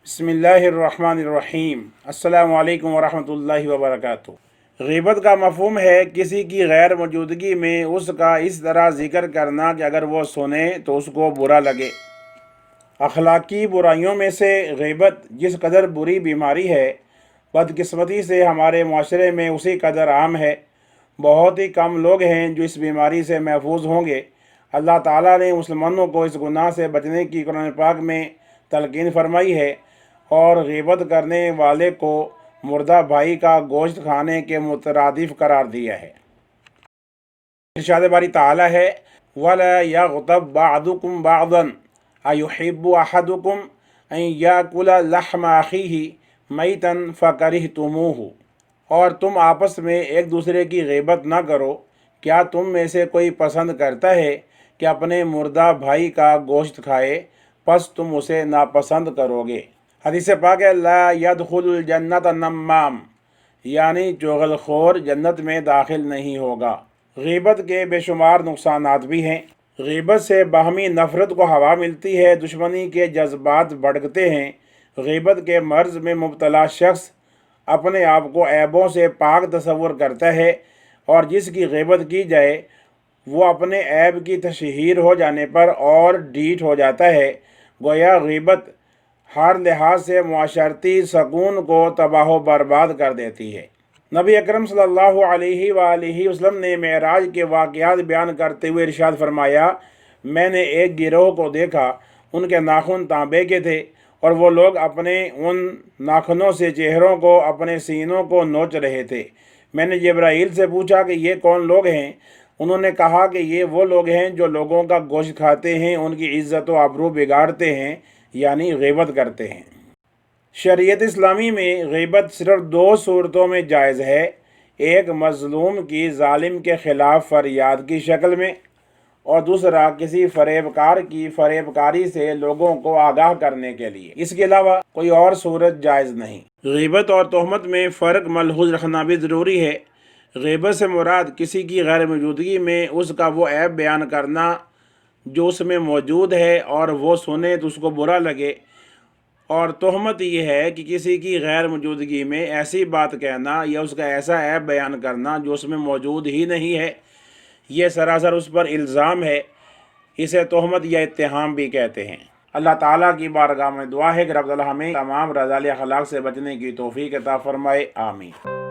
بسم اللہ الرحمن الرحیم۔ السلام علیکم ورحمۃ اللہ وبرکاتہ۔ غیبت کا مفہوم ہے کسی کی غیر موجودگی میں اس کا اس طرح ذکر کرنا کہ اگر وہ سنے تو اس کو برا لگے۔ اخلاقی برائیوں میں سے غیبت جس قدر بری بیماری ہے، بدقسمتی سے ہمارے معاشرے میں اسی قدر عام ہے۔ بہت ہی کم لوگ ہیں جو اس بیماری سے محفوظ ہوں گے۔ اللہ تعالیٰ نے مسلمانوں کو اس گناہ سے بچنے کی قرآن پاک میں تلقین فرمائی ہے اور غیبت کرنے والے کو مردہ بھائی کا گوشت کھانے کے مترادف قرار دیا ہے۔ ارشاد باری تعالیٰ ہے وَلَا يَغْتَبْ بَعْضُكُمْ بَعْضًا أَيُحِبُّ أَحَدُكُمْ أَن يَأْكُلَ لَحْمَ أَخِيهِ مَيْتًا فَكَرِهْتُمُوهُ، اور تم آپس میں ایک دوسرے کی غیبت نہ کرو۔ کیا تم میں سے کوئی پسند کرتا ہے کہ اپنے مردہ بھائی کا گوشت کھائے، پس تم اسے ناپسند کرو گے۔ حدیث پاک ہے لا يدخل الجنت النمام، یعنی چغل خور جنت میں داخل نہیں ہوگا۔ غیبت کے بے شمار نقصانات بھی ہیں۔ غیبت سے باہمی نفرت کو ہوا ملتی ہے، دشمنی کے جذبات بھڑکتے ہیں۔ غیبت کے مرض میں مبتلا شخص اپنے آپ کو عیبوں سے پاک تصور کرتا ہے، اور جس کی غیبت کی جائے وہ اپنے عیب کی تشہیر ہو جانے پر اور ڈھیٹ ہو جاتا ہے۔ گویا غیبت ہر لحاظ سے معاشرتی سکون کو تباہ و برباد کر دیتی ہے۔ نبی اکرم صلی اللہ علیہ وآلہ وسلم نے معراج کے واقعات بیان کرتے ہوئے ارشاد فرمایا، میں نے ایک گروہ کو دیکھا، ان کے ناخن تانبے کے تھے، اور وہ لوگ اپنے ان ناخنوں سے چہروں کو، اپنے سینوں کو نوچ رہے تھے۔ میں نے جبرائیل سے پوچھا کہ یہ کون لوگ ہیں؟ انہوں نے کہا کہ یہ وہ لوگ ہیں جو لوگوں کا گوشت کھاتے ہیں، ان کی عزت و آبرو بگاڑتے ہیں، یعنی غیبت کرتے ہیں۔ شریعت اسلامی میں غیبت صرف دو صورتوں میں جائز ہے، ایک مظلوم کی ظالم کے خلاف فریاد کی شکل میں، اور دوسرا کسی فریب کار کی فریب کاری سے لوگوں کو آگاہ کرنے کے لیے۔ اس کے علاوہ کوئی اور صورت جائز نہیں۔ غیبت اور تہمت میں فرق ملحوظ رکھنا بھی ضروری ہے۔ غیبت سے مراد کسی کی غیر موجودگی میں اس کا وہ عیب بیان کرنا جو اس میں موجود ہے اور وہ سنے تو اس کو برا لگے، اور تہمت یہ ہے کہ کسی کی غیر موجودگی میں ایسی بات کہنا یا اس کا ایسا عیب بیان کرنا جو اس میں موجود ہی نہیں ہے، یہ سراسر اس پر الزام ہے۔ اسے تہمت یا اتہام بھی کہتے ہیں۔ اللہ تعالیٰ کی بارگاہ میں دعا ہے کہ رب اللہ ہمیں تمام رذائل اخلاق سے بچنے کی توفیق عطا فرمائے، آمین۔